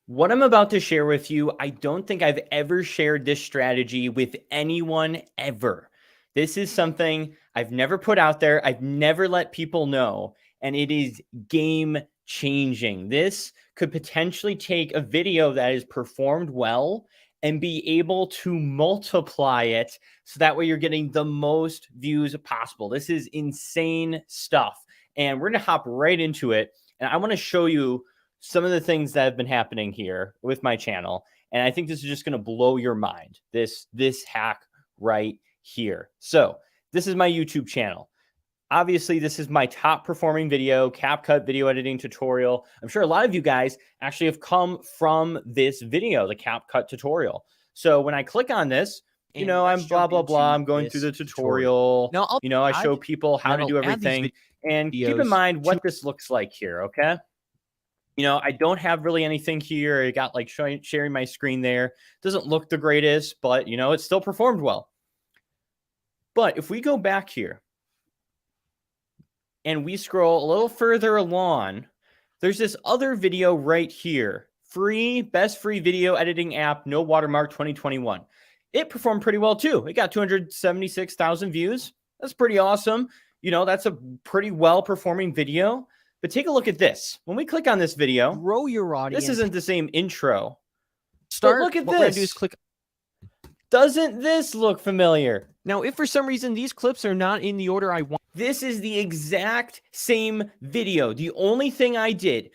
What I'm about to share with you, I don't think I've ever shared this strategy with anyone ever. This is something I've never put out there. I've never let people know, and it is game changing. This could potentially take a video that is performed well and be able to multiply it so that way you're getting the most views possible. This is insane stuff. And we're going to hop right into it. And I want to show you some of the things that have been happening here with my channel. And I think this is just going to blow your mind, this hack right here. So this is my YouTube channel. Obviously, this is my top performing video, CapCut video editing tutorial. I'm sure a lot of you guys actually have come from this video, the CapCut tutorial. So when I click on this, I'm blah, blah, blah. I'm going through the tutorial. Now, I show people how to do everything. And keep in mind what this looks like here, okay? I don't have really anything here. I got like sharing my screen there. Doesn't look the greatest, but it still performed well. But if we go back here and we scroll a little further along, there's this other video right here. Best free video editing app, no watermark 2021. It performed pretty well too. It got 276,000 views. That's pretty awesome. That's a pretty well performing video. But take a look at this. When we click on this video, grow your audience. This isn't the same intro. Start. Look at what we're this. Do is click. Doesn't this look familiar? Now, if for some reason these clips are not in the order I want, this is the exact same video. The only thing I did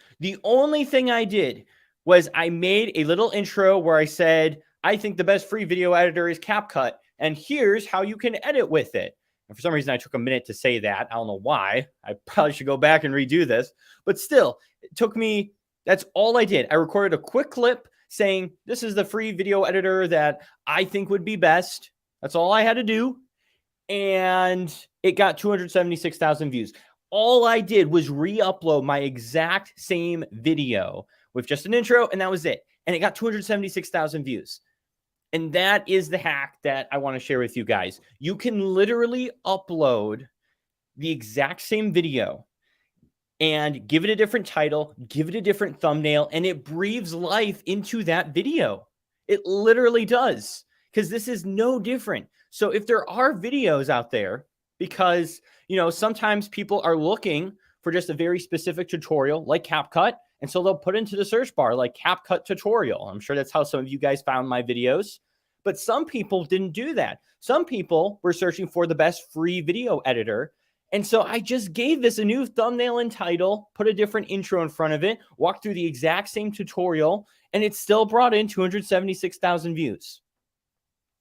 was I made a little intro where I said, I think the best free video editor is CapCut, and here's how you can edit with it. And for some reason, I took a minute to say that. I don't know why. I probably should go back and redo this. But still, it took me, that's all I did. I recorded a quick clip saying, this is the free video editor that I think would be best. That's all I had to do. And it got 276,000 views. All I did was re-upload my exact same video with just an intro, and that was it. And it got 276,000 views. And that is the hack that I want to share with you guys. You can literally upload the exact same video and give it a different title, give it a different thumbnail, and it breathes life into that video. It literally does, because this is no different. So if there are videos out there, because, sometimes people are looking for just a very specific tutorial like CapCut, and so they'll put into the search bar like CapCut tutorial. I'm sure that's how some of you guys found my videos. But some people didn't do that. Some people were searching for the best free video editor. And so I just gave this a new thumbnail and title, put a different intro in front of it, walked through the exact same tutorial, and it still brought in 276,000 views.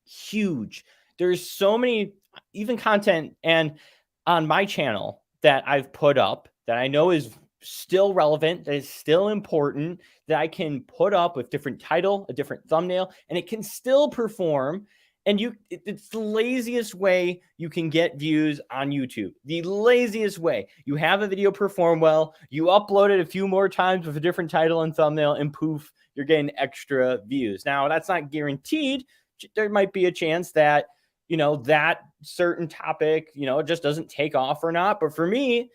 Huge. There's so many, even content and on my channel that I've put up that I know is still relevant, that is still important, that I can put up with different title, a different thumbnail, and it can still perform. And it's the laziest way you can get views on YouTube. The laziest way. You have a video perform well, you upload it a few more times with a different title and thumbnail, and poof, you're getting extra views. Now, that's not guaranteed. There might be a chance that, that certain topic, it just doesn't take off or not. But for me,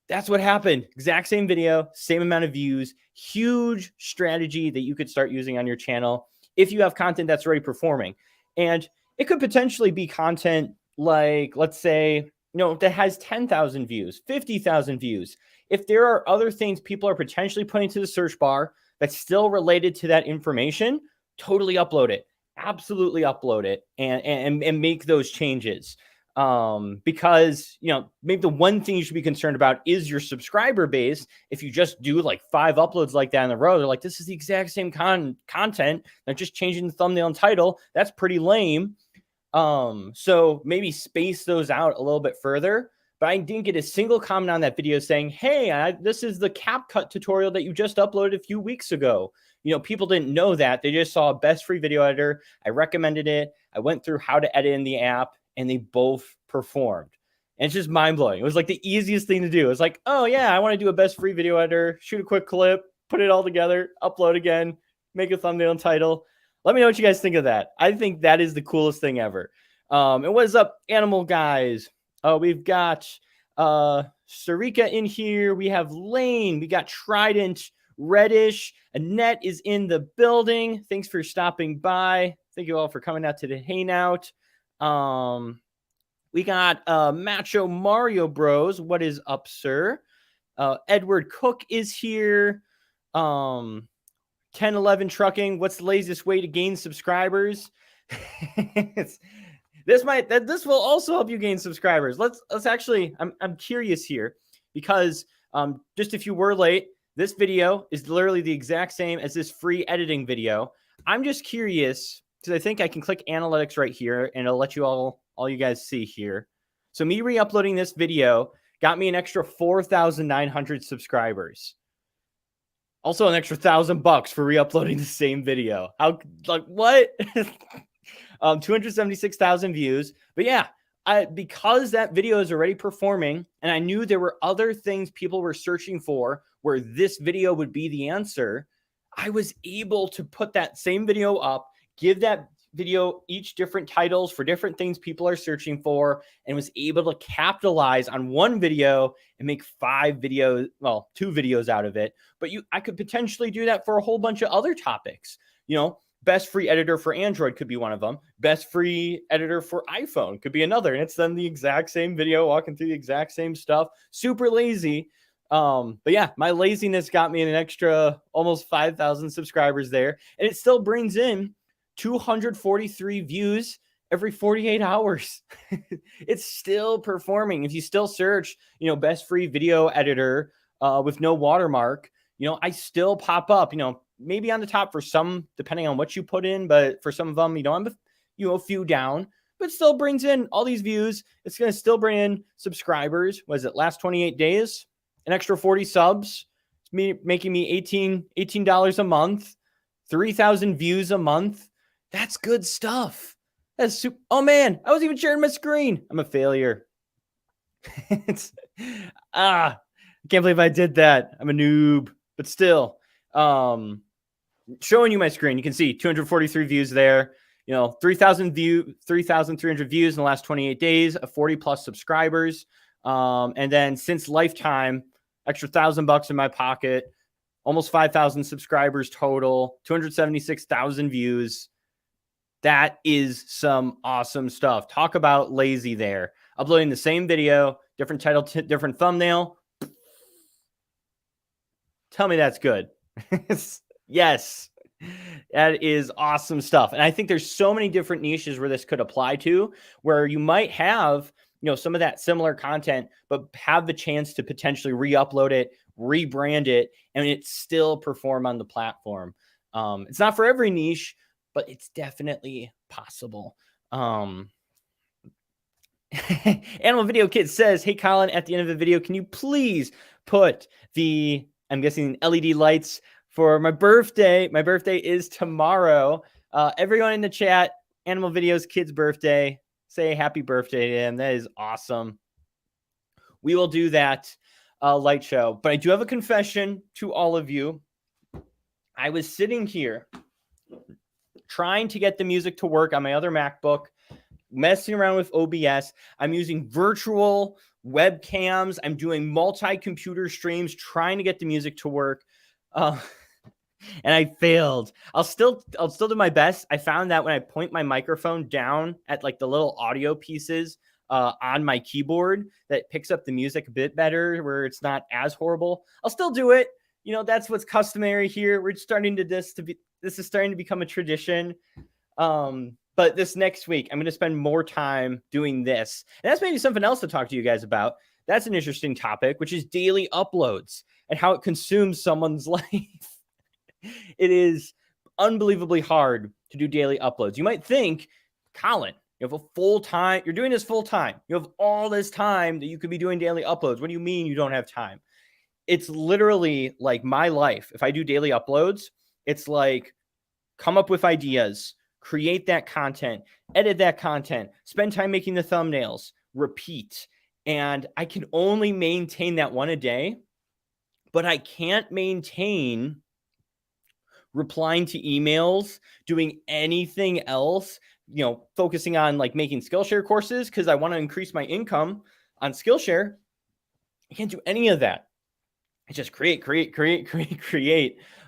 that's what happened. Exact same video, same amount of views, huge strategy that you could start using on your channel if you have content that's already performing. And it could potentially be content like, let's say, that has 10,000 views, 50,000 views. If there are other things people are potentially putting to the search bar that's still related to that information, totally upload it. Absolutely upload it and make those changes. Because, maybe the one thing you should be concerned about is your subscriber base. If you just do like 5 uploads like that in a row, they're like, this is the exact same content. They're just changing the thumbnail and title. That's pretty lame. So maybe space those out a little bit further. But I didn't get a single comment on that video saying, hey, this is the CapCut tutorial that you just uploaded a few weeks ago. People didn't know that. They just saw best free video editor. I recommended it. I went through how to edit in the app, and they both performed. And it's just mind-blowing. It was like the easiest thing to do. It's like, oh yeah, I want to do a best free video editor, shoot a quick clip, put it all together, upload again, make a thumbnail and title. Let me know what you guys think of that. I think that is the coolest thing ever. And what is up, animal guys? We've got Sarika in here. We have Lane. We got Trident, Reddish. Annette is in the building. Thanks for stopping by. Thank you all for coming out to the Hangout. We got Macho Mario Bros. What is up, sir? Edward Cook is here. 1011 Trucking. What's the laziest way to gain subscribers? This will also help you gain subscribers. Let's actually, I'm curious here because just if you were late, this video is literally the exact same as this free editing video. I'm just curious because I think I can click analytics right here and it'll let you all you guys see here. So me re-uploading this video got me an extra 4,900 subscribers. Also an extra $1,000 for re-uploading the same video. How, like, what? 276,000 views. But yeah, because that video is already performing and I knew there were other things people were searching for where this video would be the answer, I was able to put that same video up, give that video each different titles for different things people are searching for, and was able to capitalize on one video and make 5 videos, well, 2 videos out of it. But I could potentially do that for a whole bunch of other topics. You know, best free editor for Android could be one of them. Best free editor for iPhone could be another. And it's then the exact same video walking through the exact same stuff. Super lazy. But yeah, my laziness got me an extra almost 5,000 subscribers there. And it still brings in 243 views every 48 hours. It's still performing. If you still search, you know, best free video editor with no watermark, you know, I still pop up, you know, maybe on the top for some, depending on what you put in, but for some of them, you know, I'm a few down, but still brings in all these views. It's going to still bring in subscribers. Was it last 28 days? An extra 40 subs. It's making me $18 a month, 3,000 views a month. That's good stuff. That's super. Oh man, I wasn't even sharing my screen. I'm a failure. I can't believe I did that. I'm a noob, but still, showing you my screen. You can see 243 views there. You know, 3,300 views in the last 28 days, 40 plus subscribers. And then since lifetime, extra $1,000 in my pocket, almost 5,000 subscribers total, 276,000 views. That is some awesome stuff. Talk about lazy there. Uploading the same video, different title, different thumbnail. Tell me that's good. Yes, that is awesome stuff. And I think there's so many different niches where this could apply to, where you might have, you know, some of that similar content, but have the chance to potentially re-upload it, rebrand it, and it still perform on the platform. It's not for every niche, but it's definitely possible. Animal Video Kid says, hey, Colin, at the end of the video, can you please put the, I'm guessing, LED lights for my birthday? My birthday is tomorrow. Everyone in the chat, Animal Video's kid's birthday, say happy birthday to him. That is awesome. We will do that light show. But I do have a confession to all of you. I was sitting here trying to get the music to work on my other MacBook, messing around with OBS. I'm using virtual webcams. I'm doing multi-computer streams, trying to get the music to work. And I failed. I'll still do my best. I found that when I point my microphone down at like the little audio pieces on my keyboard, that picks up the music a bit better, where it's not as horrible. I'll still do it. You know, that's what's customary here. We're starting to this is starting to become a tradition. But this next week, I'm going to spend more time doing this. And that's maybe something else to talk to you guys about. That's an interesting topic, which is daily uploads and how it consumes someone's life. It is unbelievably hard to do daily uploads. You might think, Colin, you have a full time, you're doing this full time. You have all this time that you could be doing daily uploads. What do you mean you don't have time? It's literally like my life. If I do daily uploads, it's like come up with ideas, create that content, edit that content, spend time making the thumbnails, repeat. And I can only maintain that one a day, but I can't maintain replying to emails, doing anything else, you know, focusing on like making Skillshare courses because I want to increase my income on Skillshare. I can't do any of that. just create.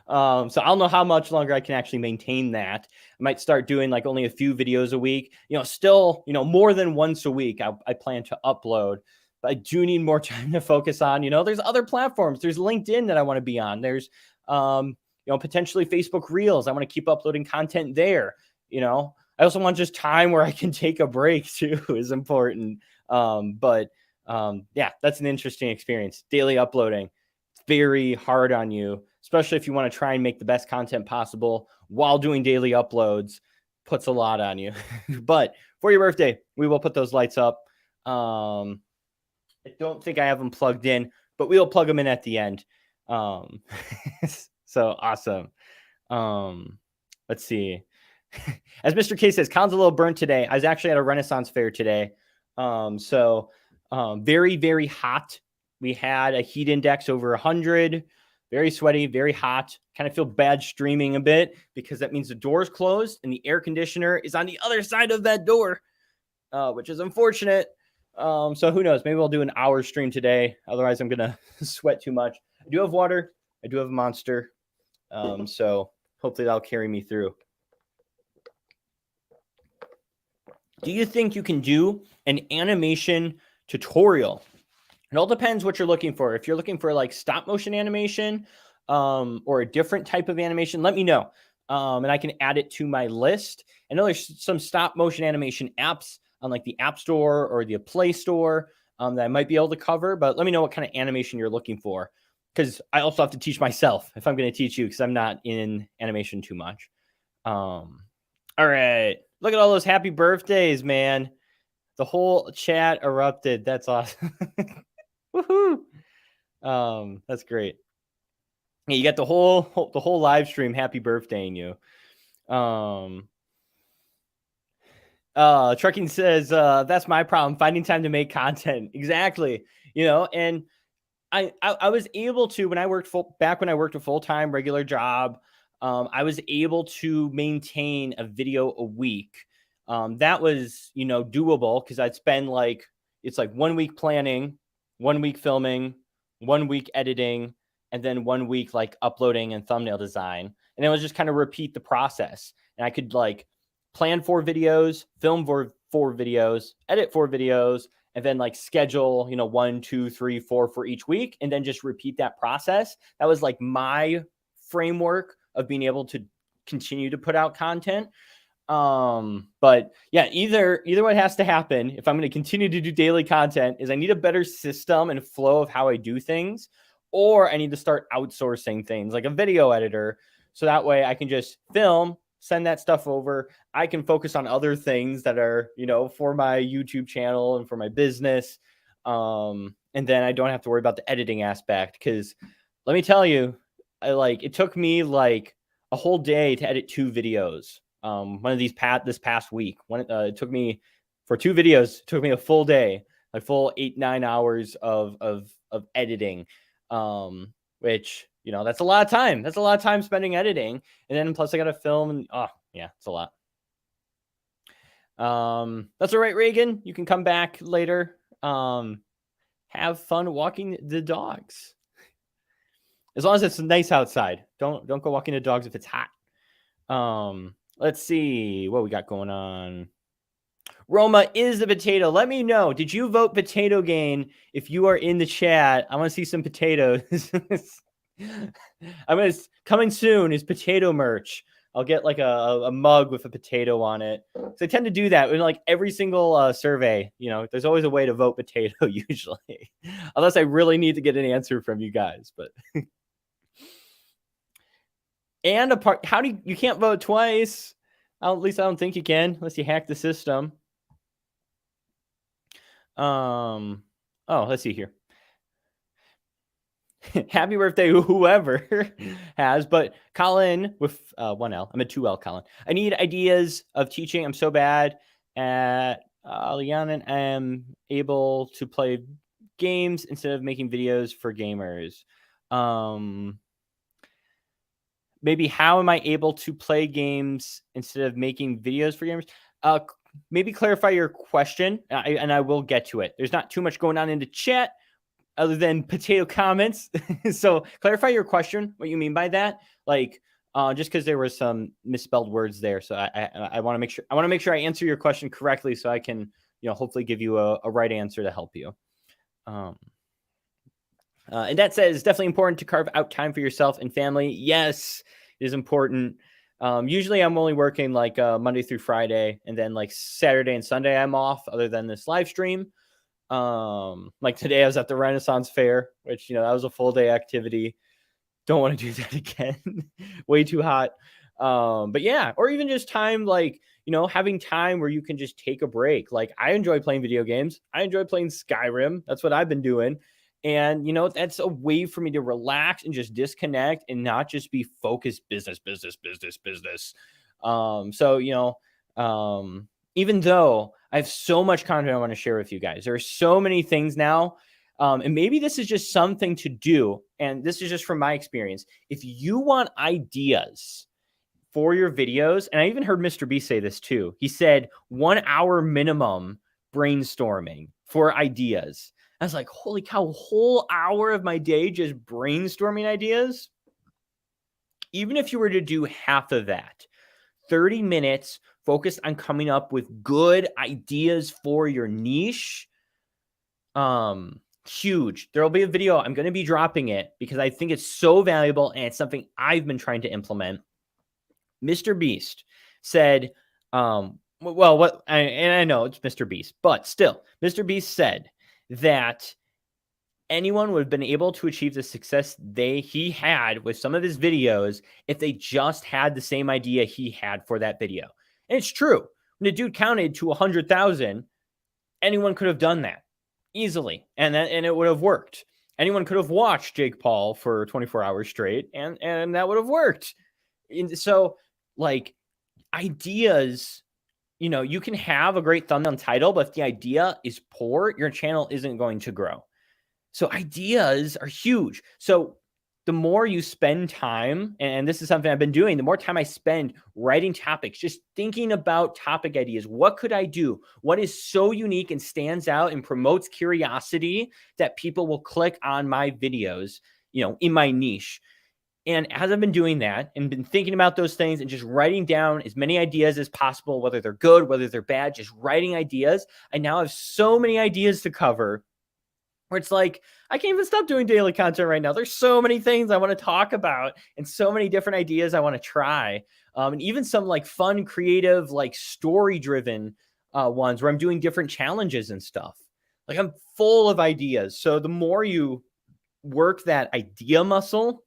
So I don't know how much longer I can actually maintain that. I might start doing like only a few videos a week, still, more than once a week I plan to upload, but I do need more time to focus on, there's other platforms. There's LinkedIn that I want to be on. There's, potentially Facebook Reels. I want to keep uploading content there. I also want just time where I can take a break too is important. Yeah, that's an interesting experience. Daily uploading. Very hard on you, especially if you want to try and make the best content possible while doing daily uploads. Puts a lot on you. But for your birthday, we will put those lights up. I don't think I have them plugged in, but we'll plug them in at the end. So awesome. Let's see. As Mr. K says, Colin's a little burnt today. I was actually at a Renaissance fair today. Very, very hot. We had a heat index over 100, very sweaty, very hot. Kind of feel bad streaming a bit because that means the door's closed and the air conditioner is on the other side of that door, which is unfortunate. So who knows? Maybe we'll do an hour stream today. Otherwise, I'm going to sweat too much. I do have water. I do have a Monster. So hopefully that'll carry me through. Do you think you can do an animation tutorial? It all depends what you're looking for. If you're looking for like stop motion animation or a different type of animation, let me know. And I can add it to my list. I know there's some stop motion animation apps on like the App Store or the Play Store that I might be able to cover, but let me know what kind of animation you're looking for. Because I also have to teach myself if I'm going to teach you because I'm not in animation too much. All right. Look at all those happy birthdays, man. The whole chat erupted. That's awesome. Woohoo! That's great. Yeah, you got the whole live stream happy birthday-ing you. Trucking says that's my problem, finding time to make content. Exactly. And I was able to when I worked a full-time regular job, I was able to maintain a video a week. That was, doable because I'd spend it's like 1 week planning, 1 week filming, 1 week editing, and then 1 week like uploading and thumbnail design. And it was just kind of repeat the process. And I could like plan 4 videos, film 4 videos, edit 4 videos, and then like schedule, 1, 2, 3, 4 for each week, and then just repeat that process. That was like my framework of being able to continue to put out content. But yeah, either what has to happen if I'm going to continue to do daily content is I need a better system and flow of how I do things, or I need to start outsourcing things like a video editor. So that way I can just film, send that stuff over. I can focus on other things that are, for my YouTube channel and for my business. And then I don't have to worry about the editing aspect. Cause let me tell you, it took me like a whole day to edit 2 videos. One of these this past week, it took me for 2 videos, it took me a full day, a full 8-9 hours of editing. Which, that's a lot of time. That's a lot of time spending editing. And then plus I got to film and yeah, it's a lot. That's all right, Reagan. You can come back later. Have fun walking the dogs. As long as it's nice outside. Don't go walking the dogs if it's hot. Let's see what we got going on. Roma is the potato. Let me know. Did you vote Potato Gain? If you are in the chat, I want to see some potatoes. Coming soon is potato merch. I'll get like a mug with a potato on it. So I tend to do that in like every single survey. There's always a way to vote potato usually, unless I really need to get an answer from you guys. But and you can't vote twice. At least I don't think you can, unless you hack the system. Let's see here. Happy birthday, whoever has, but Colin with 1L. I'm a 2L, Colin. I need ideas of teaching. I'm so bad at Lianen. I am able to play games instead of making videos for gamers. Maybe how am I able to play games instead of making videos for gamers? Maybe clarify your question, and I will get to it. There's not too much going on in the chat. other than potato comments. So clarify your question, what you mean by that. Like, just because there were some misspelled words there. So I want to make sure I answer your question correctly so I can, hopefully give you a right answer to help you. And that says definitely important to carve out time for yourself and family. Yes, it is important. Usually I'm only working like Monday through Friday, and then like Saturday and Sunday I'm off other than this live stream. Like today I was at the Renaissance Fair, which, that was a full day activity. Don't want to do that again. Way too hot. But yeah, or even just time, like, having time where you can just take a break. Like, I enjoy playing video games. I enjoy playing Skyrim. That's what I've been doing. And, that's a way for me to relax and just disconnect and not just be focused business. Even though I have so much content I want to share with you guys, there are so many things now. And maybe this is just something to do. And this is just from my experience. If you want ideas for your videos, and I even heard Mr. B say this too. He said 1 hour minimum brainstorming for ideas. I was like, holy cow, a whole hour of my day just brainstorming ideas? Even if you were to do half of that, 30 minutes focused on coming up with good ideas for your niche, huge. There'll be a video. I'm going to be dropping it because I think it's so valuable and it's something I've been trying to implement. Mr. Beast said, I know it's Mr. Beast, but still, Mr. Beast said that anyone would have been able to achieve the success he had with some of his videos if they just had the same idea he had for that video. And it's true. When the dude counted to 100,000, anyone could have done that easily, and it would have worked. Anyone could have watched Jake Paul for 24 hours straight, and that would have worked. And so, like, ideas, you can have a great thumbnail and title, but if the idea is poor, your channel isn't going to grow. So ideas are huge. So the more you spend time, and this is something I've been doing, the more time I spend writing topics, just thinking about topic ideas. What could I do? What is so unique and stands out and promotes curiosity that people will click on my videos, in my niche? And as I've been doing that and been thinking about those things and just writing down as many ideas as possible, whether they're good, whether they're bad, just writing ideas, I now have so many ideas to cover where it's like, I can't even stop doing daily content right now. There's so many things I want to talk about and so many different ideas I want to try. And even some like fun, creative, like story-driven ones where I'm doing different challenges and stuff. Like, I'm full of ideas. So the more you work that idea muscle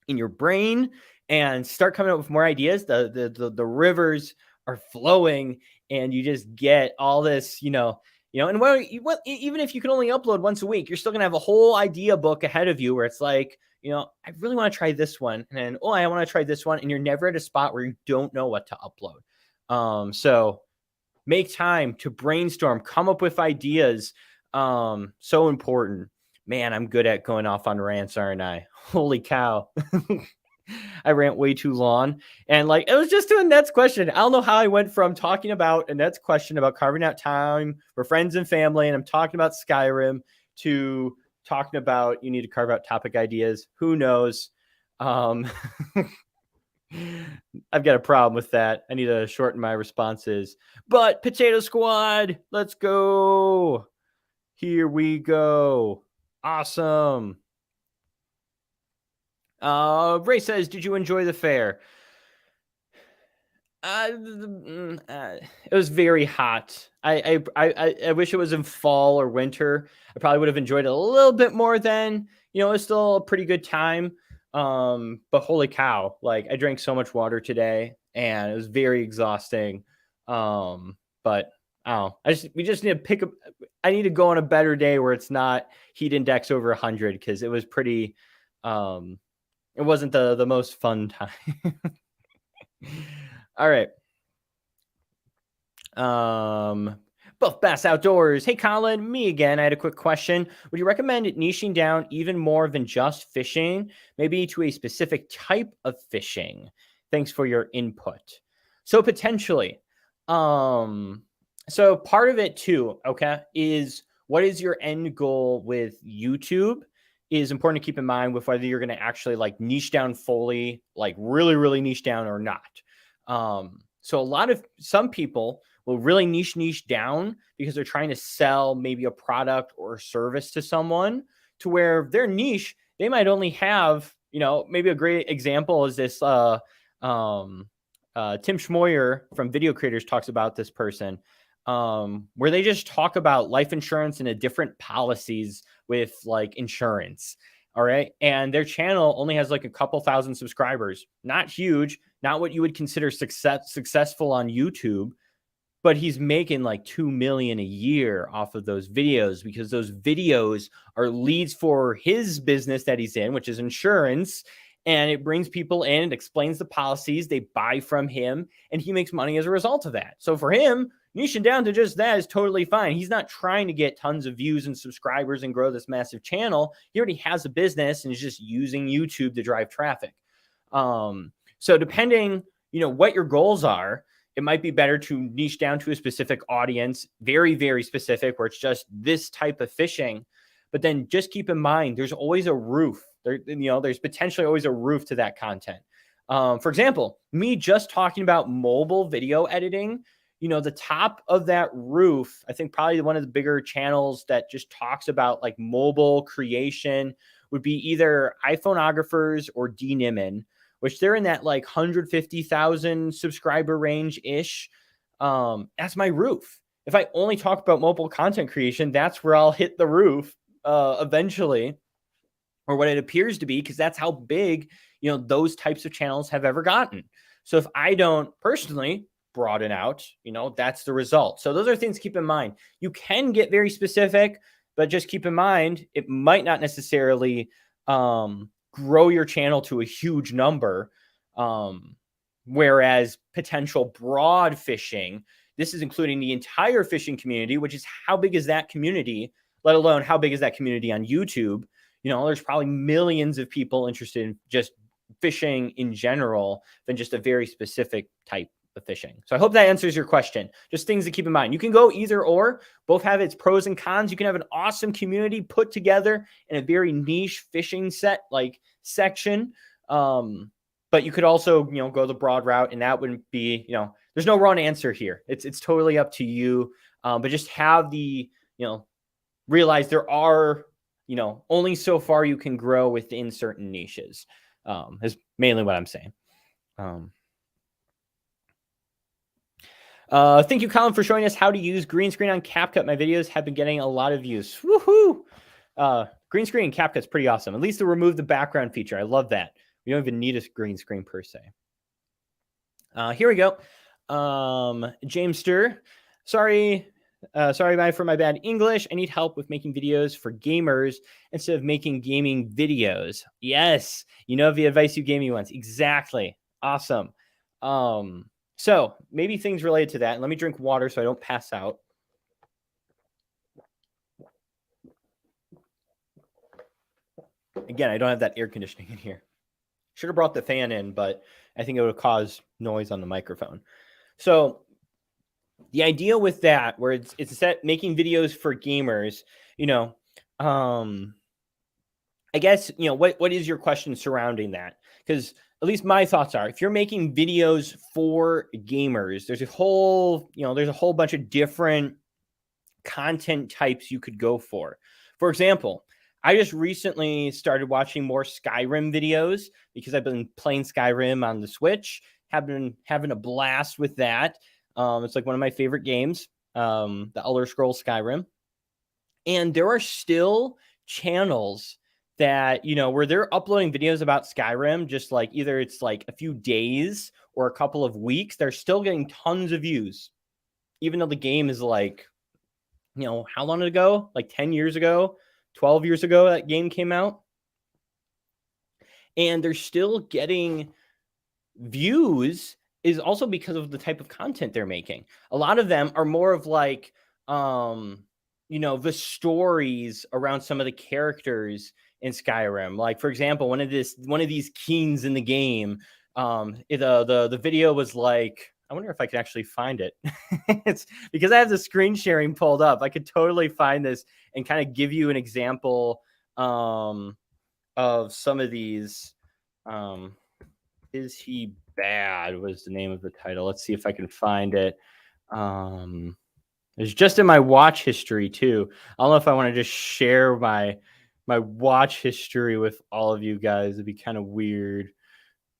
in your brain and start coming up with more ideas, the rivers are flowing and you just get all this, and even if you can only upload once a week, you're still going to have a whole idea book ahead of you where it's like, I really want to try this one. And then, I want to try this one. And you're never at a spot where you don't know what to upload. So make time to brainstorm, come up with ideas. So important. Man, I'm good at going off on rants, aren't I? Holy cow. I rant way too long. And like, it was just to Annette's question. I don't know how I went from talking about Annette's question about carving out time for friends and family, and I'm talking about Skyrim, to talking about you need to carve out topic ideas. Who knows? I've got a problem with that. I need to shorten my responses. But Potato Squad, let's go. Here we go. Awesome. Ray says, did you enjoy the fair? It was very hot. I wish it was in fall or winter. I probably would have enjoyed it a little bit more then. It was still a pretty good time. But holy cow, like, I drank so much water today and it was very exhausting. But we just need to pick up. I need to go on a better day where it's not heat index over 100, because it was pretty, it wasn't the most fun time. All right. Buff Bass Outdoors. Hey, Colin, me again. I had a quick question. Would you recommend niching down even more than just fishing, maybe to a specific type of fishing? Thanks for your input. So potentially, so part of it too, okay, is what is your end goal with YouTube is important to keep in mind with whether you're going to actually like niche down fully, like really, really niche down or not. So some people will really niche down because they're trying to sell maybe a product or a service to someone, to where their niche, they might only have, maybe a great example is this, Tim Schmoyer from Video Creators talks about this person, where they just talk about life insurance and the different policies with like insurance. All right. And their channel only has like a couple thousand subscribers, not huge, not what you would consider successful on YouTube, but he's making like 2 million a year off of those videos, because those videos are leads for his business that he's in, which is insurance. And it brings people in, it explains the policies, they buy from him, and he makes money as a result of that. So for him, niching down to just that is totally fine. He's not trying to get tons of views and subscribers and grow this massive channel. He already has a business and is just using YouTube to drive traffic. So depending, what your goals are, it might be better to niche down to a specific audience, very, very specific, where it's just this type of fishing. But then just keep in mind, there's always a roof. There's potentially always a roof to that content. For example, me just talking about mobile video editing, the top of that roof, I think probably one of the bigger channels that just talks about like mobile creation would be either iPhoneographers or D Niman, which they're in that like 150,000 subscriber range ish. That's my roof. If I only talk about mobile content creation, that's where I'll hit the roof eventually, or what it appears to be, because that's how big, those types of channels have ever gotten. So if I don't personally broaden out, that's the result. So those are things to keep in mind. You can get very specific, but just keep in mind, it might not necessarily grow your channel to a huge number. Whereas potential broad fishing, this is including the entire fishing community, which is how big is that community, let alone how big is that community on YouTube? There's probably millions of people interested in just fishing in general than just a very specific type of fishing. So I hope that answers your question. Just things to keep in mind. You can go either or. Both have its pros and cons. You can have an awesome community put together in a very niche fishing section. But you could also, go the broad route, and that wouldn't be, there's no wrong answer here. It's totally up to you. But just have the, realize there are, only so far you can grow within certain niches, is mainly what I'm saying. Thank you, Colin, for showing us how to use green screen on CapCut. My videos have been getting a lot of views. Woohoo! Green screen in CapCut's pretty awesome. At least to remove the background feature. I love that. We don't even need a green screen per se. Here we go. Jamester, sorry, for my bad English. I need help with making videos for gamers instead of making gaming videos. Yes, the advice you gave me once. Exactly. Awesome. So maybe things related to that. And let me drink water so I don't pass out. Again, I don't have that air conditioning in here. Should have brought the fan in, but I think it would cause noise on the microphone. So the idea with that, where it's set making videos for gamers, I guess, what is your question surrounding that? Because at least my thoughts are, if you're making videos for gamers, there's a whole bunch of different content types you could go for. For example, I just recently started watching more Skyrim videos because I've been playing Skyrim on the Switch, have been having a blast with that. It's like one of my favorite games, the Elder Scrolls Skyrim. And there are still channels that, where they're uploading videos about Skyrim, just like either it's like a few days or a couple of weeks, they're still getting tons of views, even though the game is like, how long ago? Like 10 years ago, 12 years ago, that game came out. And they're still getting views is also because of the type of content they're making. A lot of them are more of like, the stories around some of the characters in Skyrim. Like, for example, one of these kings in the game, the video was like, I wonder if I could actually find it. It's because I have the screen sharing pulled up. I could totally find this and kind of give you an example of some of these. Is He Bad was the name of the title. Let's see if I can find it. It's just in my watch history too. I don't know if I want to just share my watch history with all of you guys. It'd be kind of weird.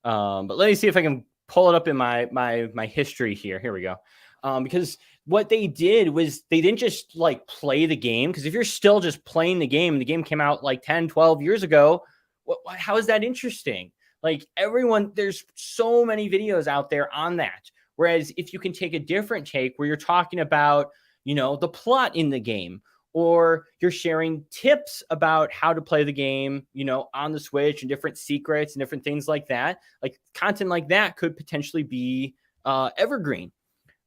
But let me see if I can pull it up in my history here. Here we go. Because what they did was they didn't just like play the game. Because if you're still just playing the game came out like 10, 12 years ago, how is that interesting? Like there's so many videos out there on that. Whereas if you can take a different take where you're talking about, the plot in the game, or you're sharing tips about how to play the game, on the Switch, and different secrets and different things like that. Like content like that could potentially be evergreen.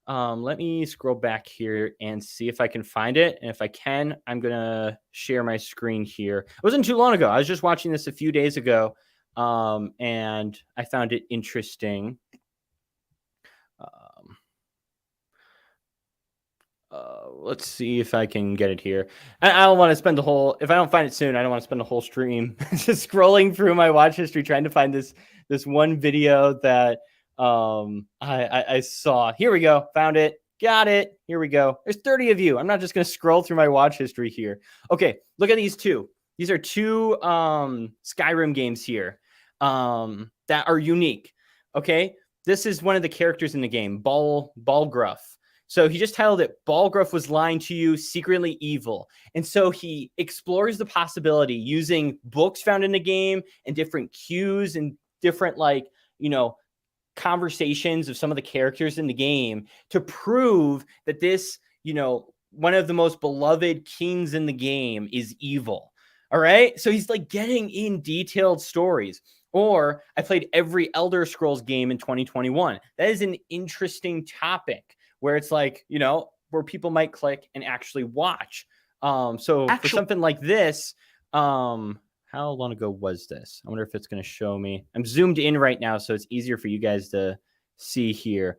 Let me scroll back here and see if I can find it. And if I can, I'm going to share my screen here. It wasn't too long ago. I was just watching this a few days ago, and I found it interesting. Let's see if I can get it here. I don't want to spend if I don't find it soon, I don't want to spend the whole stream just scrolling through my watch history trying to find this one video that I saw. Here we go. Found it. Got it. Here we go. There's 30 of you. I'm not just going to scroll through my watch history here. Okay, look at these two. These are two Skyrim games here that are unique. Okay, this is one of the characters in the game, Balgruuf. So he just titled it, Balgruuf was lying to you, secretly evil. And so he explores the possibility using books found in the game and different cues and different conversations of some of the characters in the game to prove that this, one of the most beloved kings in the game is evil. All right. So he's like getting in detailed stories. Or I played every Elder Scrolls game in 2021. That is an interesting topic where it's like, where people might click and actually watch. For something like this, how long ago was this? I wonder if it's going to show me. I'm zoomed in right now, so it's easier for you guys to see here.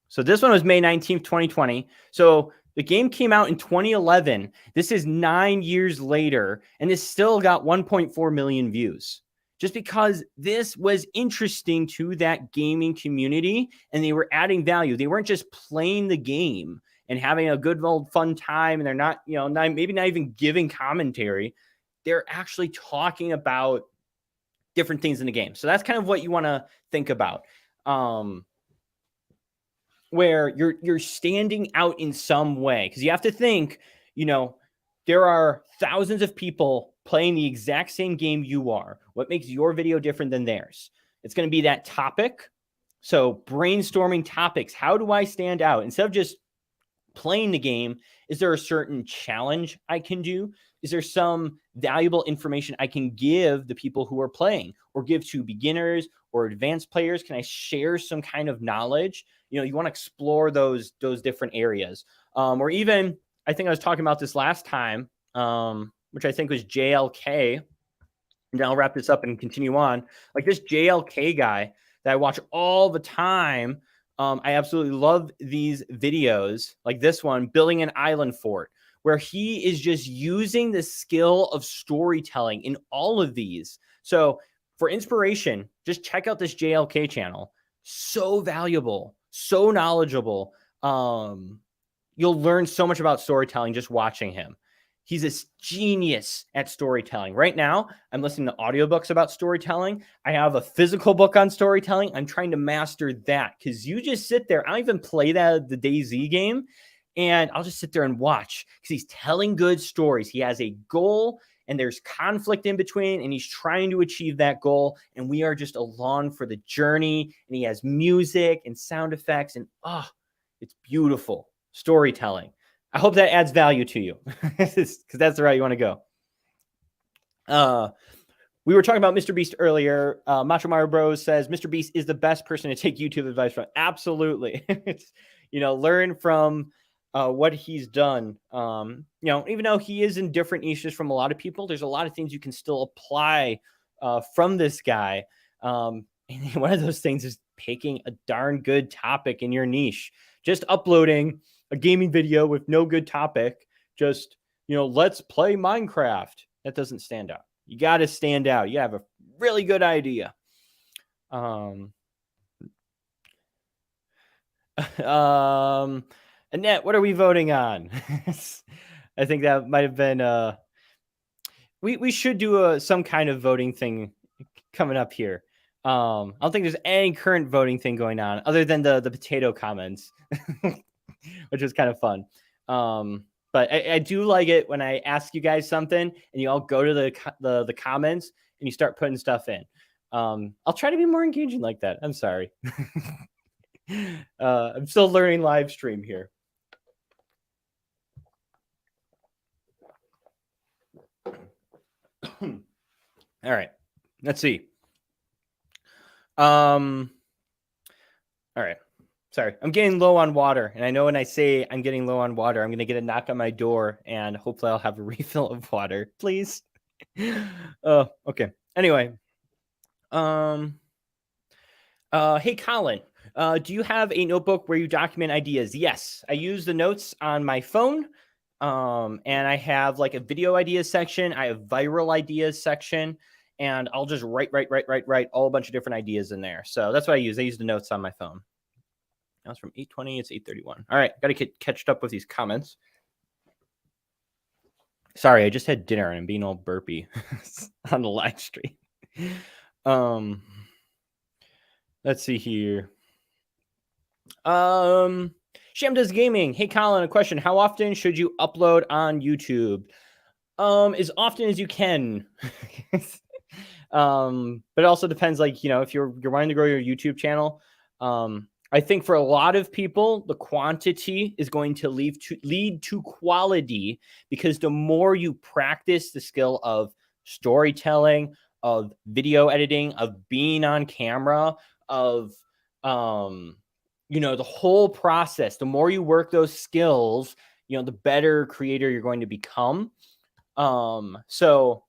So this one was May 19th, 2020. So the game came out in 2011. This is 9 years later, and this still got 1.4 million views. Just because this was interesting to that gaming community and they were adding value. They weren't just playing the game and having a good old fun time, and they're not, maybe not even giving commentary. They're actually talking about different things in the game. So that's kind of what you want to think about. Where you're standing out in some way, because you have to think, there are thousands of people playing the exact same game you are. What makes your video different than theirs? It's going to be that topic. So brainstorming topics. How do I stand out? Instead of just playing the game, is there a certain challenge I can do? Is there some valuable information I can give the people who are playing, or give to beginners or advanced players? Can I share some kind of knowledge? You want to explore those different areas. Or even, I think I was talking about this last time, which I think was JLK. And I'll wrap this up and continue on. Like this JLK guy that I watch all the time. I absolutely love these videos, like this one, Building an Island Fort, where he is just using the skill of storytelling in all of these. So for inspiration, just check out this JLK channel. So valuable, so knowledgeable. You'll learn so much about storytelling just watching him. He's a genius at storytelling. Right now, I'm listening to audiobooks about storytelling. I have a physical book on storytelling. I'm trying to master that, because you just sit there. I don't even play the DayZ game, and I'll just sit there and watch, because he's telling good stories. He has a goal, and there's conflict in between, and he's trying to achieve that goal, and we are just along for the journey, and he has music and sound effects, and it's beautiful storytelling. I hope that adds value to you, because that's the route you want to go. We were talking about Mr. Beast earlier. Macho Mario Bros says Mr. Beast is the best person to take YouTube advice from. Absolutely. It's, learn from what he's done. Even though he is in different niches from a lot of people, there's a lot of things you can still apply from this guy. And one of those things is picking a darn good topic in your niche. Just uploading a gaming video with no good topic, just, let's play Minecraft. That doesn't stand out. You got to stand out. You have a really good idea. Annette, what are we voting on? I think that might have been we should do some kind of voting thing coming up here. I don't think there's any current voting thing going on other than the potato comments, which was kind of fun. But I do like it when I ask you guys something and you all go to the comments and you start putting stuff in. I'll try to be more engaging like that. I'm sorry. I'm still learning live stream here. All right, let's see. All right. Sorry, I'm getting low on water, and I know when I say I'm getting low on water, I'm going to get a knock on my door, and hopefully I'll have a refill of water, please. Okay. Anyway, hey Colin, do you have a notebook where you document ideas? Yes, I use the notes on my phone, and I have like a video ideas section. I have viral ideas section, and I'll just write all a bunch of different ideas in there. So that's what I use. I use the notes on my phone. That was from 8:20. It's 8:31. All right, got to get catched up with these comments. Sorry, I just had dinner and I'm being all burpy on the live stream. Let's see here. Sham Does Gaming. Hey Colin, a question. How often should you upload on YouTube? As often as you can. But it also depends, like, if you're wanting to grow your YouTube channel. I think for a lot of people, the quantity is going to lead to quality, because the more you practice the skill of storytelling, of video editing, of being on camera, of the whole process, the more you work those skills, the better creator you're going to become. So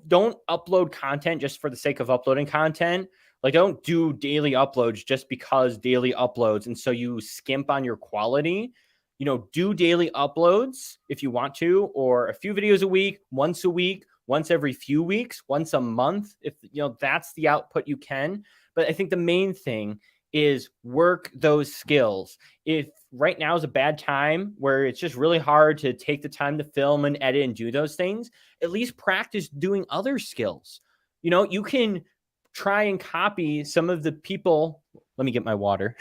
don't upload content just for the sake of uploading content. Like, don't do daily uploads just because daily uploads, and so you skimp on your quality. Do daily uploads if you want to, or a few videos a week, once every few weeks, once a month, if that's the output you can. But I think the main thing is work those skills. If right now is a bad time where it's just really hard to take the time to film and edit and do those things, at least practice doing other skills. You can try and copy some of the people. Let me get my water.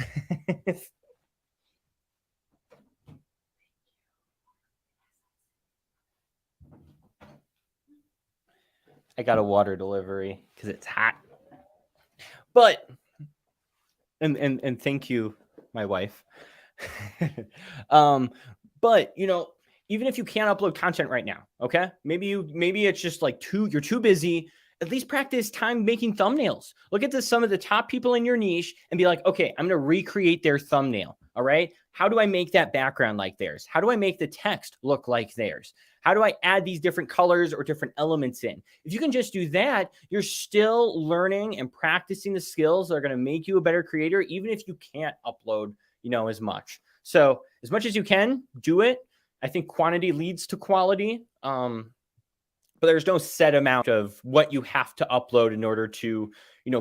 I got a water delivery because it's hot. But and thank you, my wife. But even if you can't upload content right now, okay? Maybe it's just like you're too busy. At least practice time making thumbnails. Look at some of the top people in your niche and be like, okay, I'm going to recreate their thumbnail. All right. How do I make that background like theirs? How do I make the text look like theirs? How do I add these different colors or different elements in? If you can just do that, you're still learning and practicing the skills that are going to make you a better creator, even if you can't upload, as much. So as much as you can, do it. I think quantity leads to quality. But there's no set amount of what you have to upload in order to,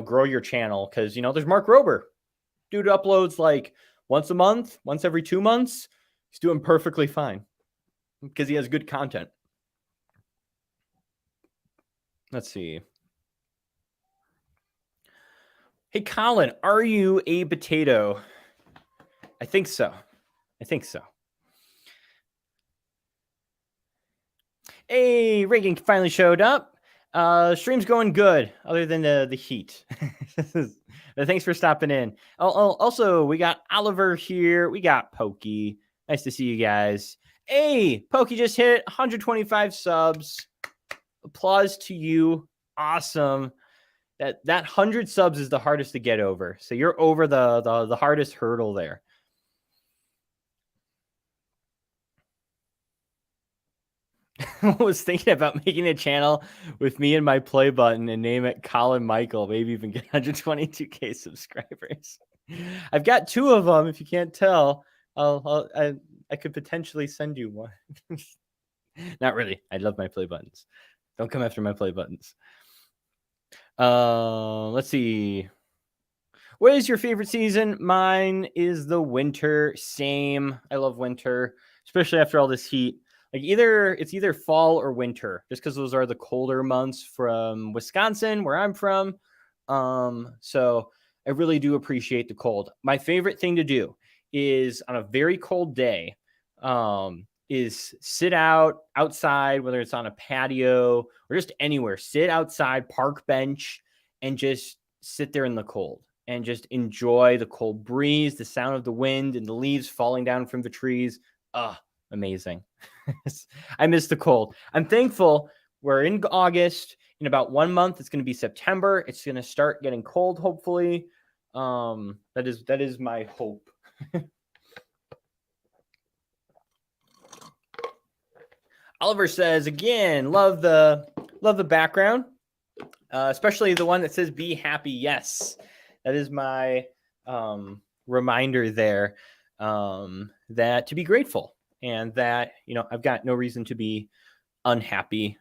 grow your channel. Because, there's Mark Rober. Dude uploads like once a month, once every 2 months. He's doing perfectly fine because he has good content. Let's see. Hey, Colin, are you a potato? I think so. Hey, Reagan finally showed up. Stream's going good, other than the heat. Thanks for stopping in. Also, we got Oliver here. We got Pokey. Nice to see you guys. Hey, Pokey just hit 125 subs. Applause to you. Awesome. That 100 subs is the hardest to get over. So you're over the hardest hurdle there. was thinking about making a channel with me and my play button and name it Colin Michael. Maybe even get 122K subscribers. I've got 2 of them. If you can't tell, I could potentially send you one. Not really. I love my play buttons. Don't come after my play buttons. Let's see. What is your favorite season? Mine is the winter. Same. I love winter, especially after all this heat. Like it's either fall or winter, just because those are the colder months from Wisconsin, where I'm from. So I really do appreciate the cold. My favorite thing to do is on a very cold day, is sit outside, whether it's on a patio or just anywhere, sit outside, park bench, and just sit there in the cold and just enjoy the cold breeze, the sound of the wind and the leaves falling down from the trees. Amazing. I miss the cold. I'm thankful we're in August. In about 1 month, it's going to be September. It's going to start getting cold, hopefully. That is my hope. Oliver says, again, love the background, especially the one that says "Be happy." Yes, that is my reminder there, that to be grateful, and that I've got no reason to be unhappy.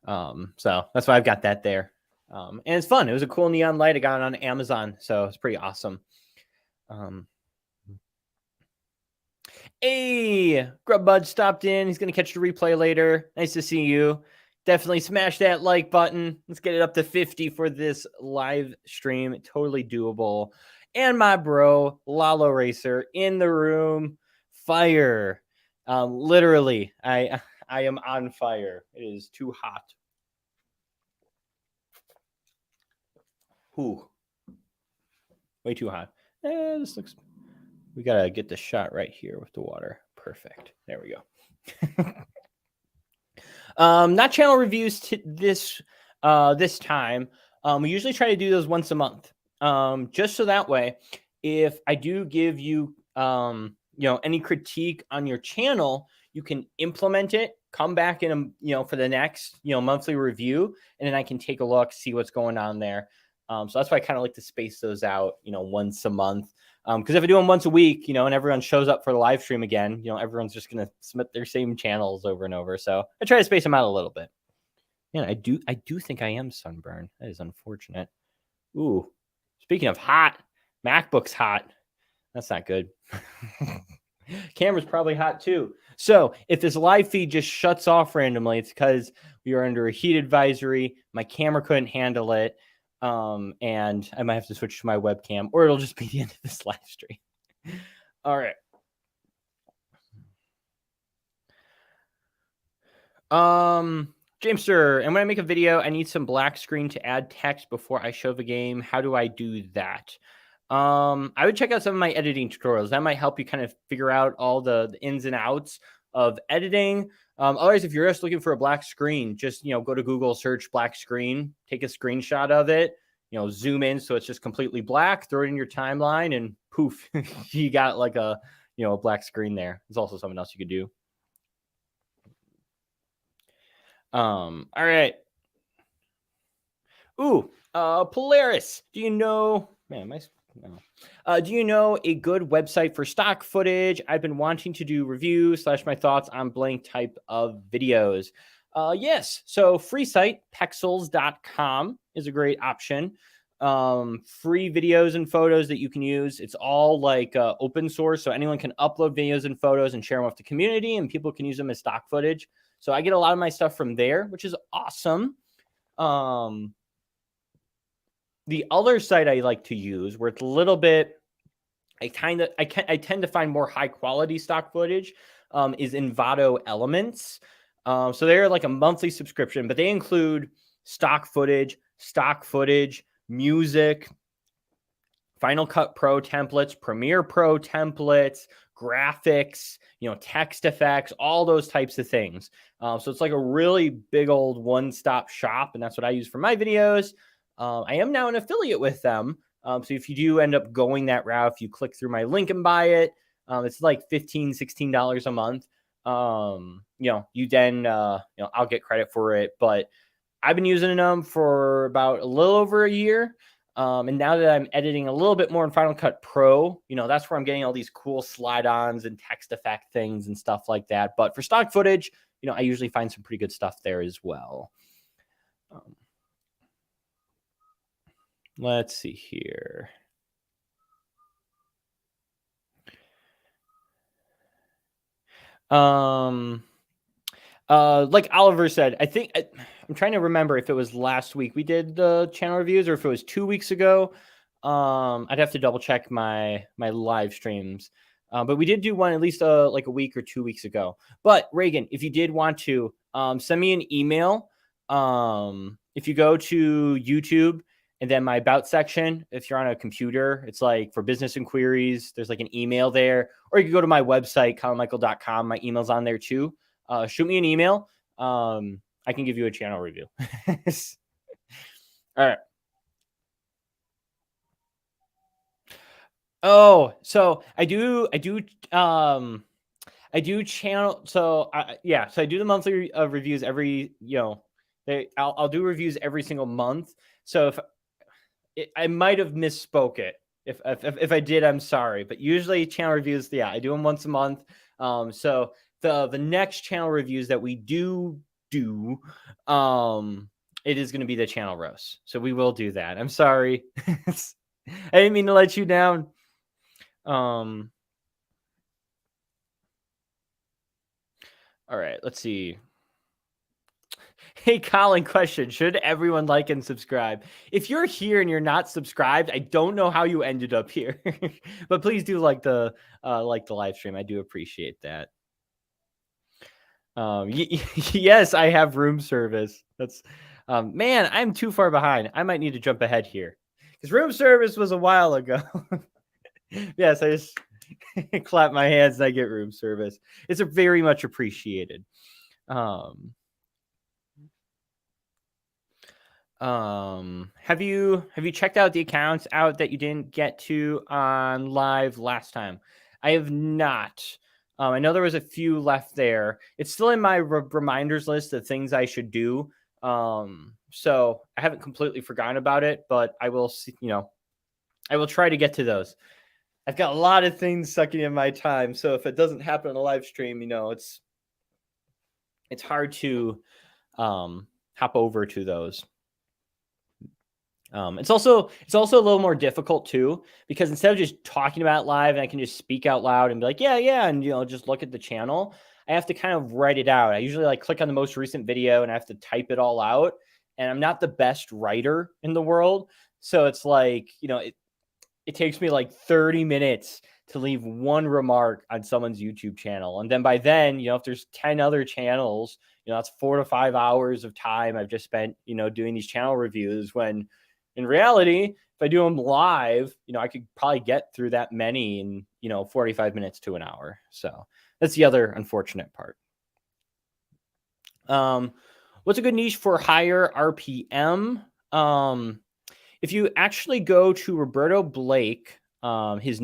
So that's why I've got that there, and it's fun. It was a cool neon light. I got it on Amazon, so it's pretty awesome. Hey, Grubbud stopped in. He's going to catch the replay later. Nice to see you. Definitely smash that like button. Let's get it up to 50 for this live stream. Totally doable. And my bro, Lalo Racer, in the room. Fire. Literally, I am on fire. It is too hot. Ooh. Way too hot. This looks... We got to get the shot right here with the water. Perfect. There we go. Not channel reviews this time. We usually try to do those once a month. Just so that way, if I do give you, any critique on your channel, you can implement it, come back in, for the next, monthly review, and then I can take a look, see what's going on there. So that's why I kind of like to space those out, once a month. Because if I do them once a week, and everyone shows up for the live stream again, everyone's just going to submit their same channels over and over. So I try to space them out a little bit. Man, I do think I am sunburned. That is unfortunate. Ooh, speaking of hot, MacBook's hot. That's not good. Camera's probably hot too. So if this live feed just shuts off randomly, it's because we are under a heat advisory. My camera couldn't handle it. And I might have to switch to my webcam, or it'll just be the end of this live stream. All right. Jamester, and when I make a video, I need some black screen to add text before I show the game. How do I do that? I would check out some of my editing tutorials. That might help you kind of figure out all the ins and outs of editing. Otherwise, if you're just looking for a black screen, just, go to Google, search black screen, take a screenshot of it, zoom in so it's just completely black, throw it in your timeline, and poof, you got like a black screen there. There's also something else you could do. All right. Ooh, Polaris, do you know, man, do you know a good website for stock footage? I've been wanting to do reviews / my thoughts on blank type of videos. Yes. So free site, pexels.com is a great option. Free videos and photos that you can use. It's all like open source. So anyone can upload videos and photos and share them with the community, and people can use them as stock footage. So I get a lot of my stuff from there, which is awesome. The other site I like to use, where it's a little bit, I tend to find more high quality stock footage, is Envato Elements. So they're like a monthly subscription, but they include stock footage, music, Final Cut Pro templates, Premiere Pro templates, graphics, text effects, all those types of things. So it's like a really big old one-stop shop, and that's what I use for my videos. I am now an affiliate with them. So if you do end up going that route, if you click through my link and buy it, it's like $15, $16 a month. you then, I'll get credit for it. But I've been using them for about a little over a year. And now that I'm editing a little bit more in Final Cut Pro, that's where I'm getting all these cool slide-ons and text effect things and stuff like that. But for stock footage, I usually find some pretty good stuff there as well. Let's see here. Like Oliver said, I think I'm trying to remember if it was last week we did the channel reviews or if it was 2 weeks ago. I'd have to double check my live streams. But we did do one at least like a week or 2 weeks ago. But Reagan, if you did want to, send me an email. If you go to YouTube and then my about section, if you're on a computer, it's like for business inquiries, there's like an email there. Or you can go to my website, colinmichael.com. My email's on there too. Shoot me an email. I can give you a channel review. All right. Oh, so I do channel. So I do the monthly reviews every, I'll do reviews every single month. So I might have misspoke it. If I did, I'm sorry. But usually channel reviews, I do them once a month. So the next channel reviews that we do, it is going to be the channel roast. So we will do that. I'm sorry. I didn't mean to let you down. All right, let's see. Hey, Colin, question. Should everyone like and subscribe? If you're here and you're not subscribed, I don't know how you ended up here. But please do like the live stream. I do appreciate that. Yes, I have room service. That's man, I'm too far behind. I might need to jump ahead here. Because room service was a while ago. Yes, I just clap my hands and I get room service. It's a very much appreciated. Have you checked out the accounts out that you didn't get to on live last time? I have not. I know there was a few left there. It's still in my reminders list of things I should do. So I haven't completely forgotten about it, but I will see, I will try to get to those. I've got a lot of things sucking in my time. So if it doesn't happen on a live stream, it's hard to hop over to those. It's also a little more difficult too, because instead of just talking about it live and I can just speak out loud and be like, yeah, and just look at the channel, I have to kind of write it out. I usually click on the most recent video and I have to type it all out. And I'm not the best writer in the world. So it's like, it takes me like 30 minutes to leave one remark on someone's YouTube channel. And then by then, if there's 10 other channels, that's 4 to 5 hours of time I've just spent, doing these channel reviews, when in reality, if I do them live, I could probably get through that many in, 45 minutes to an hour. So that's the other unfortunate part. What's a good niche for higher RPM? If you actually go to Roberto Blake, one of his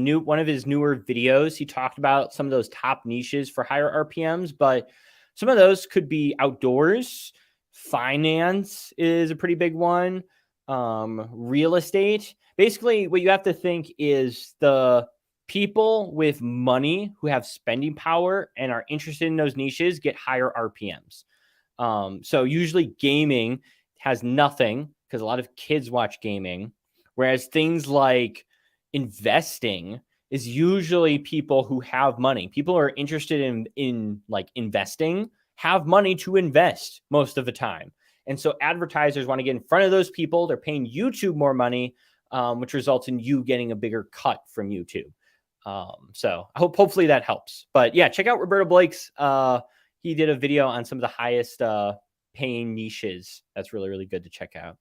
newer videos, he talked about some of those top niches for higher RPMs, but some of those could be outdoors. Finance is a pretty big one. Real estate. Basically, what you have to think is the people with money who have spending power and are interested in those niches get higher RPMs. So usually gaming has nothing, because a lot of kids watch gaming, whereas things like investing is usually people who have money. People who are interested in like investing have money to invest most of the time. And so advertisers want to get in front of those people. They're paying YouTube more money, which results in you getting a bigger cut from YouTube. So hopefully that helps. But yeah, check out Roberto Blake's. He did a video on some of the highest paying niches. That's really, really good to check out.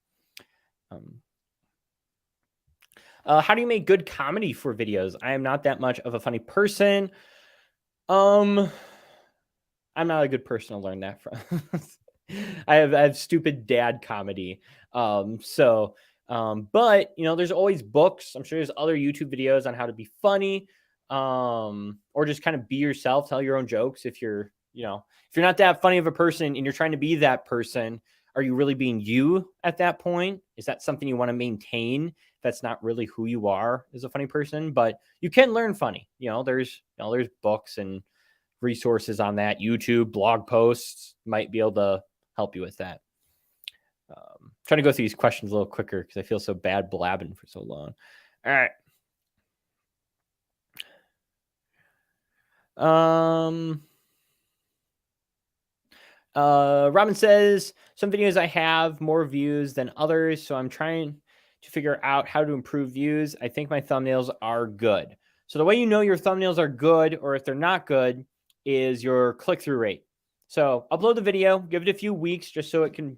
How do you make good comedy for videos? I am not that much of a funny person. I'm not a good person to learn that from. I have stupid dad comedy. But there's always books. I'm sure there's other YouTube videos on how to be funny, or just kind of be yourself, tell your own jokes if you're, you know, if you're not that funny of a person and you're trying to be that person, are you really being you at that point? Is that something you want to maintain? That's not really who you are as a funny person, but you can learn funny. There's books and resources on that. YouTube, blog posts might be able to help you with that. Trying to go through these questions a little quicker because I feel so bad blabbing for so long. All right. Robin says, some videos I have more views than others, so I'm trying to figure out how to improve views. I think my thumbnails are good. So the way you know your thumbnails are good or if they're not good is your click-through rate. So upload the video, give it a few weeks just so it can,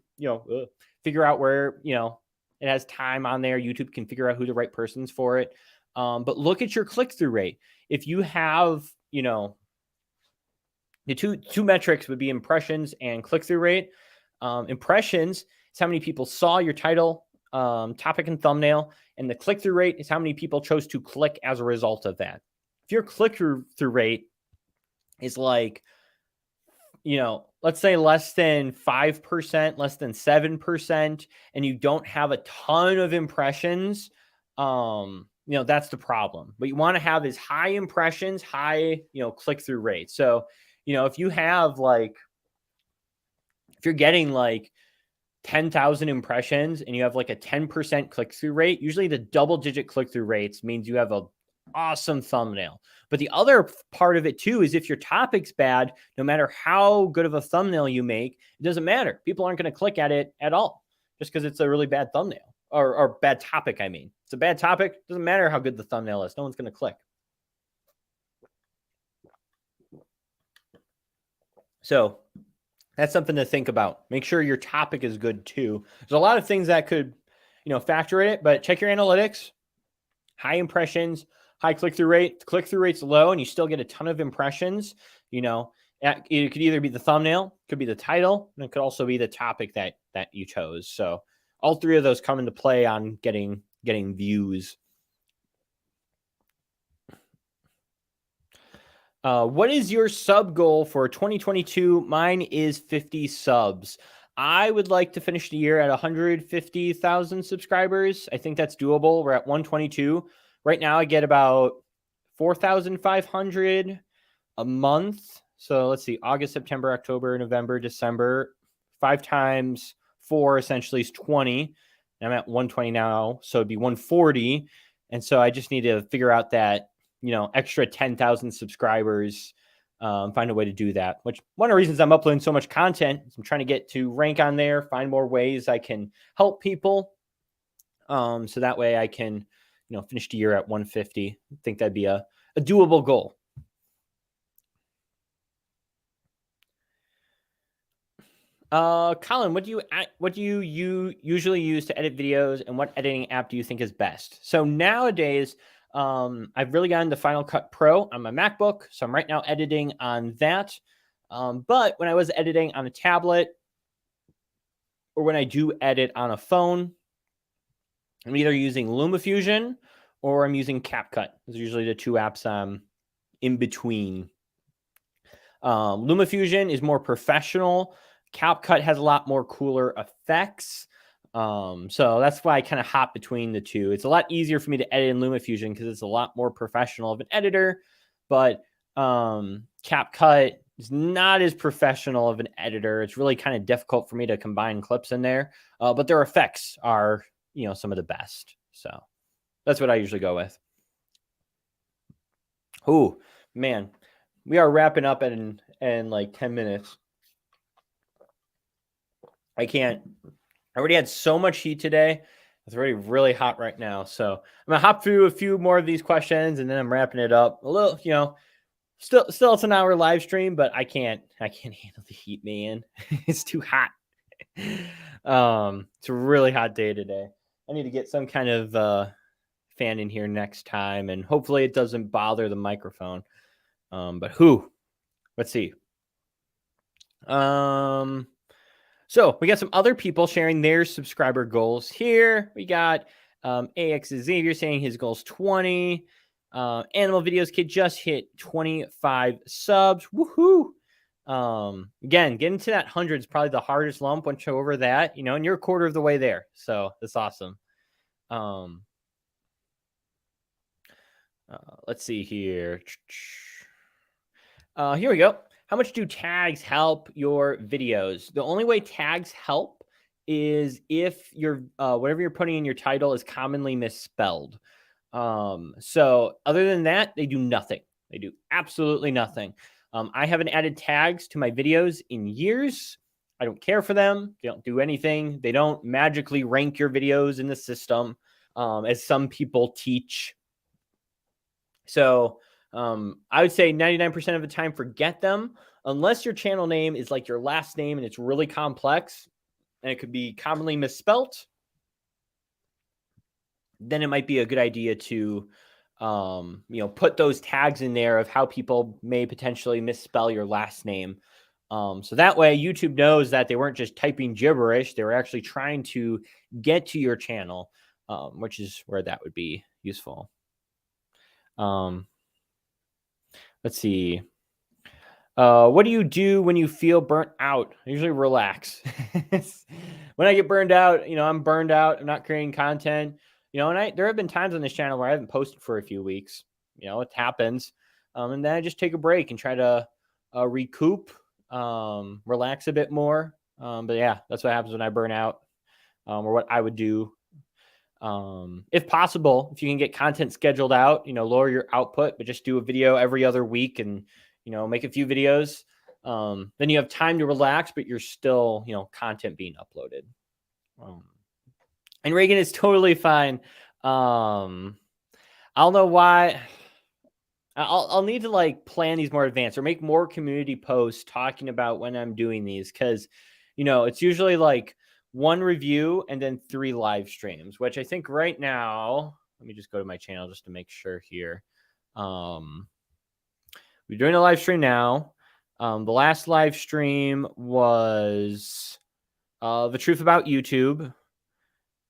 figure out where, it has time on there. YouTube can figure out who the right person's for it. But look at your click-through rate. If you have, the two metrics would be impressions and click-through rate. Impressions is how many people saw your title, topic, and thumbnail, and the click-through rate is how many people chose to click as a result of that. If your click-through rate is like, let's say less than 5%, less than 7%, and you don't have a ton of impressions, that's the problem. What you want to have is high impressions, high, click-through rate. So, if you have if you're getting 10,000 impressions and you have a 10% click-through rate, usually the double-digit click-through rates means you have a awesome thumbnail. But the other part of it too is if your topic's bad, no matter how good of a thumbnail you make, it doesn't matter. People aren't going to click at it at all just because it's a really bad thumbnail or bad topic. I mean, it's a bad topic. It doesn't matter how good the thumbnail is. No one's going to click. So that's something to think about. Make sure your topic is good too. There's a lot of things that could, factor in it, but check your analytics. High impressions, high click-through rate. The click-through rate's low and you still get a ton of impressions. It could either be the thumbnail, could be the title, and it could also be the topic that you chose. So all three of those come into play on getting views. What is your sub goal for 2022? Mine is 50 subs. I would like to finish the year at 150,000 subscribers. I think that's doable. We're at 122. Right now I get about 4,500 a month. So let's see, August, September, October, November, December. 5 times 4 essentially is 20. And I'm at 120 now, so it'd be 140. And so I just need to figure out that, extra 10,000 subscribers, find a way to do that, which one of the reasons I'm uploading so much content is I'm trying to get to rank on there, find more ways I can help people. So that way I can, finish the year at 150. I think that'd be a doable goal. Colin, what do you usually use to edit videos, and what editing app do you think is best? So nowadays, I've really gotten to Final Cut Pro on my MacBook. So I'm right now editing on that. But when I was editing on a tablet or when I do edit on a phone, I'm either using LumaFusion or I'm using CapCut. Those are usually the two apps I'm in between. LumaFusion is more professional. CapCut has a lot more cooler effects. So that's why I kind of hop between the two. It's a lot easier for me to edit in LumaFusion because it's a lot more professional of an editor, but CapCut is not as professional of an editor. It's really kind of difficult for me to combine clips in there, but their effects are, some of the best. So that's what I usually go with. Oh, man, we are wrapping up in like 10 minutes. I already had so much heat today. It's already really hot right now. So I'm going to hop through a few more of these questions and then I'm wrapping it up a little, still it's an hour live stream, but I can't handle the heat, man. It's too hot. It's a really hot day today. I need to get some kind of fan in here next time, and hopefully it doesn't bother the microphone. But let's see. So we got some other people sharing their subscriber goals here. We got AX Xavier saying his goal's 20. Animal Videos Kid just hit 25 subs. Woohoo! Again, getting to that 100 is probably the hardest lump. Once you're over that, you know, and you're a quarter of the way there. So that's awesome. Let's see here. Here we go. How much do tags help your videos? The only way tags help is if your whatever you're putting in your title is commonly misspelled. So other than that, they do nothing. They do absolutely nothing. I haven't added tags to my videos in years. I don't care for them. They don't do anything. They don't magically rank your videos in the system, as some people teach. So I would say 99% of the time, forget them, unless your channel name is like your last name and it's really complex and it could be commonly misspelt. Then it might be a good idea to, put those tags in there of how people may potentially misspell your last name. So that way YouTube knows that they weren't just typing gibberish. They were actually trying to get to your channel, which is where that would be useful. Let's see. What do you do when you feel burnt out? I usually relax. When I get burned out, I'm burned out. I'm not creating content. And there have been times on this channel where I haven't posted for a few weeks. It happens. And then I just take a break and try to recoup, relax a bit more. But yeah, that's what happens when I burn out, or what I would do. If possible, if you can get content scheduled out, lower your output, but just do a video every other week and, make a few videos. Then you have time to relax, but you're still, content being uploaded. And Reagan is totally fine. I'll know why. I'll need to plan these more advanced or make more community posts talking about when I'm doing these. Cause it's usually one review and then 3 live streams, which I think right now, let me just go to my channel just to make sure here. We're doing a live stream now. The last live stream was the truth about YouTube.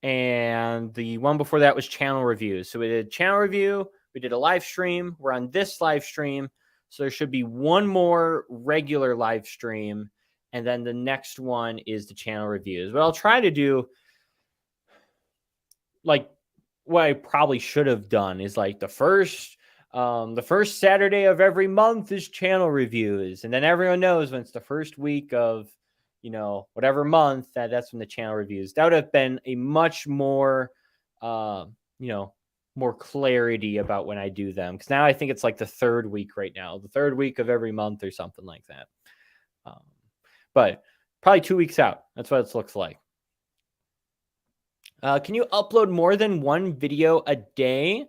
And the one before that was channel reviews. So we did channel review. We did a live stream. We're on this live stream. So there should be one more regular live stream. And then the next one is the channel reviews. But I'll try to do what I probably should have done is the first Saturday of every month is channel reviews. And then everyone knows when it's the first week of, whatever month that's when the channel reviews. That would have been a much more, more clarity about when I do them. Cause now I think it's the 3rd week right now, the 3rd week of every month or something like that. But probably 2 weeks out. That's what it looks like. Can you upload more than 1 video a day?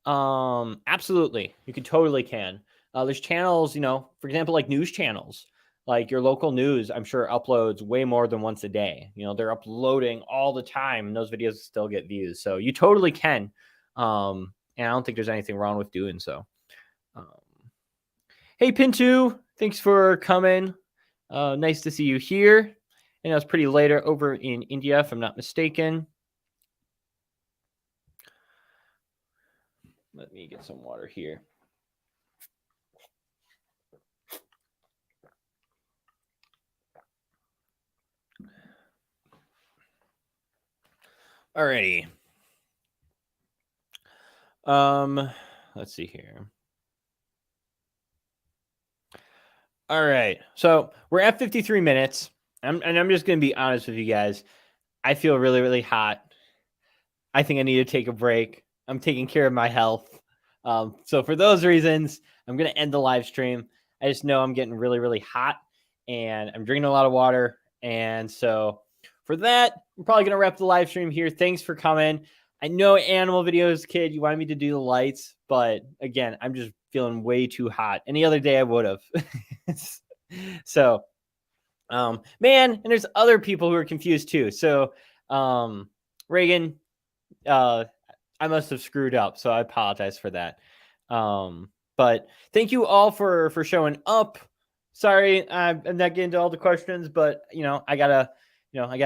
Absolutely. You totally can. There's channels, for example, news channels, your local news, I'm sure uploads way more than once a day. They're uploading all the time and those videos still get views. So you totally can. And I don't think there's anything wrong with doing so. Hey, Pintu, thanks for coming. Nice to see you here. And it's pretty later over in India, if I'm not mistaken. Let me get some water here. Alrighty. Let's see here. All right. So we're at 53 minutes. And I'm just going to be honest with you guys. I feel really, really hot. I think I need to take a break. I'm taking care of my health. So for those reasons, I'm going to end the live stream. I just know I'm getting really, really hot and I'm drinking a lot of water. And so for that, I'm probably going to wrap the live stream here. Thanks for coming. I know Animal Videos Kid, you wanted me to do the lights, but again, I'm just feeling way too hot. Any other day I would have. So, man, and there's other people who are confused too. So, Reagan, I must have screwed up, so I apologize for that. But thank you all for showing up. Sorry, I'm not getting to all the questions, but I gotta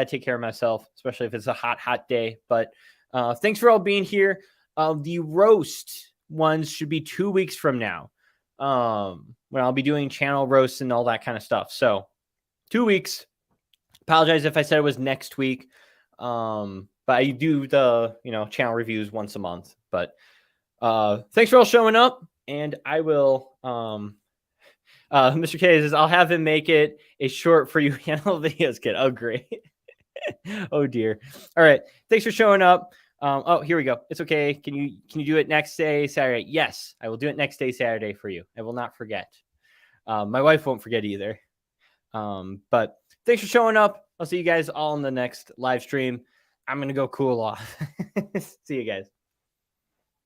take care of myself, especially if it's a hot day. But thanks for all being here. The roast ones should be 2 weeks from now. when I'll be doing channel roasts and all that kind of stuff. So 2 weeks. Apologize if I said it was next week. But I do the, channel reviews once a month. But thanks for all showing up, and I will Mr. K says I'll have him make it a short for you handle videos kid. Oh, great. Oh dear. All right. Thanks for showing up. Oh, here we go. It's okay. Can you do it next day, Saturday? Yes, I will do it next day, Saturday for you. I will not forget. My wife won't forget either. But thanks for showing up. I'll see you guys all in the next live stream. I'm going to go cool off. See you guys.